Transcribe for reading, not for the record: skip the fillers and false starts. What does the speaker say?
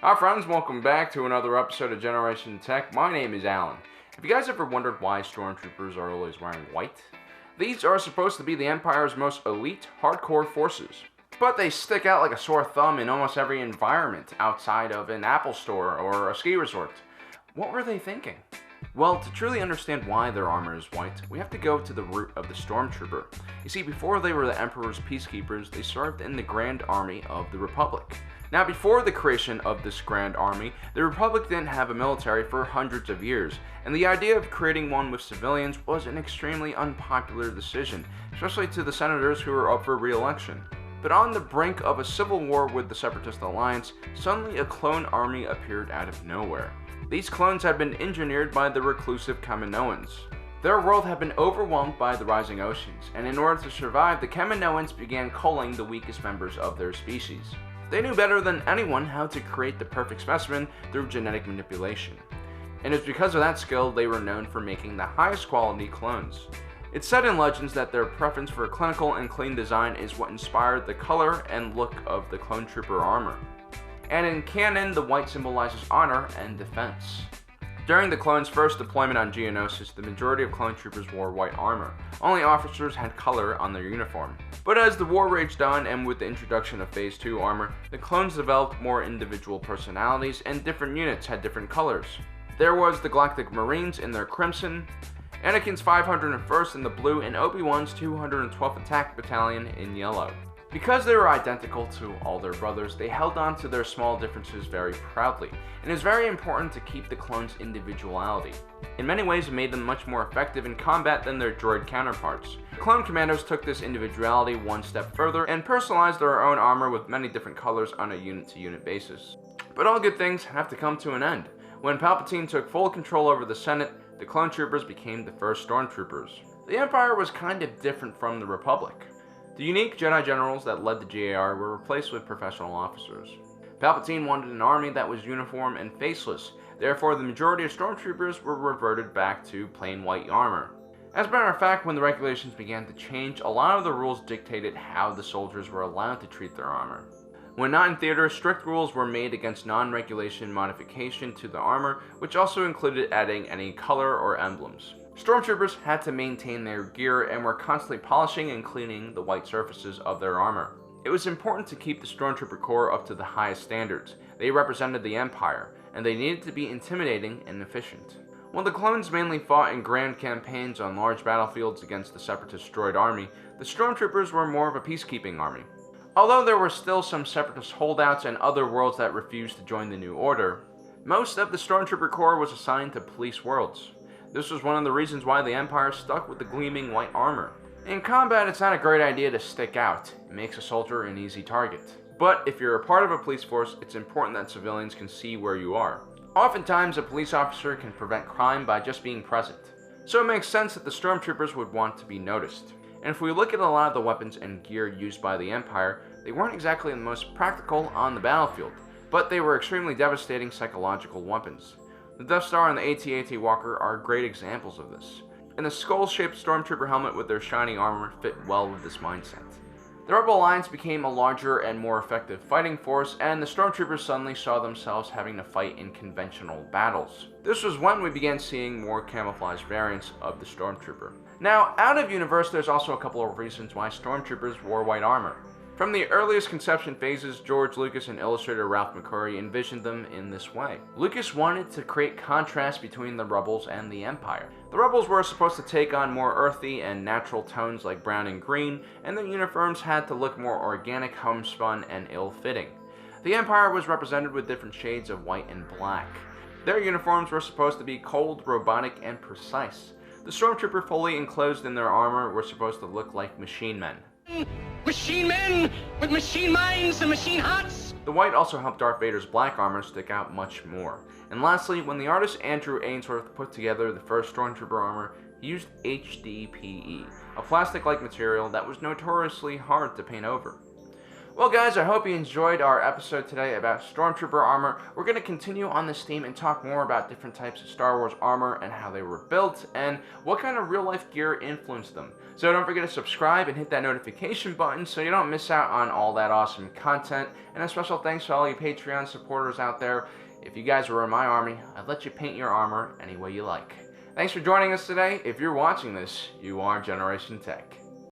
Hi friends, welcome back to another episode of Generation Tech. My name is Alan. Have you guys ever wondered why Stormtroopers are always wearing white? These are supposed to be the Empire's most elite, hardcore forces. But they stick out like a sore thumb in almost every environment outside of an Apple store or a ski resort. What were they thinking? Well, to truly understand why their armor is white, we have to go to the root of the Stormtrooper. You see, before they were the Emperor's peacekeepers, they served in the Grand Army of the Republic. Now, before the creation of this Grand Army, the Republic didn't have a military for hundreds of years, and the idea of creating one with civilians was an extremely unpopular decision, especially to the senators who were up for re-election. But on the brink of a civil war with the Separatist Alliance, suddenly a clone army appeared out of nowhere. These clones had been engineered by the reclusive Kaminoans. Their world had been overwhelmed by the rising oceans, and in order to survive, the Kaminoans began culling the weakest members of their species. They knew better than anyone how to create the perfect specimen through genetic manipulation. And it's because of that skill they were known for making the highest quality clones. It's said in legends that their preference for clinical and clean design is what inspired the color and look of the clone trooper armor. And in canon, the white symbolizes honor and defense. During the clones' first deployment on Geonosis, the majority of clone troopers wore white armor. Only officers had color on their uniform. But as the war raged on, and with the introduction of Phase 2 armor, the clones developed more individual personalities, and different units had different colors. There was the Galactic Marines in their crimson, Anakin's 501st in the blue, and Obi-Wan's 212th Attack Battalion in yellow. Because they were identical to all their brothers, they held on to their small differences very proudly, and it was very important to keep the clones' individuality. In many ways, it made them much more effective in combat than their droid counterparts. Clone commandos took this individuality one step further and personalized their own armor with many different colors on a unit-to-unit basis. But all good things have to come to an end. When Palpatine took full control over the Senate, the clone troopers became the first Stormtroopers. The Empire was kind of different from the Republic. The unique Jedi generals that led the GAR were replaced with professional officers. Palpatine wanted an army that was uniform and faceless, therefore the majority of Stormtroopers were reverted back to plain white armor. As a matter of fact, when the regulations began to change, a lot of the rules dictated how the soldiers were allowed to treat their armor. When not in theater, strict rules were made against non-regulation modification to the armor, which also included adding any color or emblems. Stormtroopers had to maintain their gear and were constantly polishing and cleaning the white surfaces of their armor. It was important to keep the Stormtrooper Corps up to the highest standards. They represented the Empire, and they needed to be intimidating and efficient. While the clones mainly fought in grand campaigns on large battlefields against the Separatist droid army, the Stormtroopers were more of a peacekeeping army. Although there were still some Separatist holdouts and other worlds that refused to join the New Order, most of the Stormtrooper Corps was assigned to police worlds. This was one of the reasons why the Empire stuck with the gleaming white armor. In combat, it's not a great idea to stick out. It makes a soldier an easy target. But if you're a part of a police force, it's important that civilians can see where you are. Oftentimes, a police officer can prevent crime by just being present. So it makes sense that the Stormtroopers would want to be noticed. And if we look at a lot of the weapons and gear used by the Empire, they weren't exactly the most practical on the battlefield, but they were extremely devastating psychological weapons. The Death Star and the AT-AT Walker are great examples of this, and the skull-shaped Stormtrooper helmet with their shiny armor fit well with this mindset. The Rebel Alliance became a larger and more effective fighting force, and the Stormtroopers suddenly saw themselves having to fight in conventional battles. This was when we began seeing more camouflage variants of the Stormtrooper. Now, out of universe, there's also a couple of reasons why Stormtroopers wore white armor. From the earliest conception phases, George Lucas and illustrator Ralph McQuarrie envisioned them in this way. Lucas wanted to create contrast between the Rebels and the Empire. The Rebels were supposed to take on more earthy and natural tones like brown and green, and their uniforms had to look more organic, homespun, and ill-fitting. The Empire was represented with different shades of white and black. Their uniforms were supposed to be cold, robotic, and precise. The Stormtrooper fully enclosed in their armor were supposed to look like machine men. Machine men with machine minds and machine hearts! The white also helped Darth Vader's black armor stick out much more. And lastly, when the artist Andrew Ainsworth put together the first Stormtrooper armor, he used HDPE, a plastic-like material that was notoriously hard to paint over. Well guys, I hope you enjoyed our episode today about Stormtrooper armor. We're going to continue on this theme and talk more about different types of Star Wars armor and how they were built and what kind of real life gear influenced them. So don't forget to subscribe and hit that notification button so you don't miss out on all that awesome content. And a special thanks to all you Patreon supporters out there. If you guys were in my army, I'd let you paint your armor any way you like. Thanks for joining us today. If you're watching this, you are Generation Tech.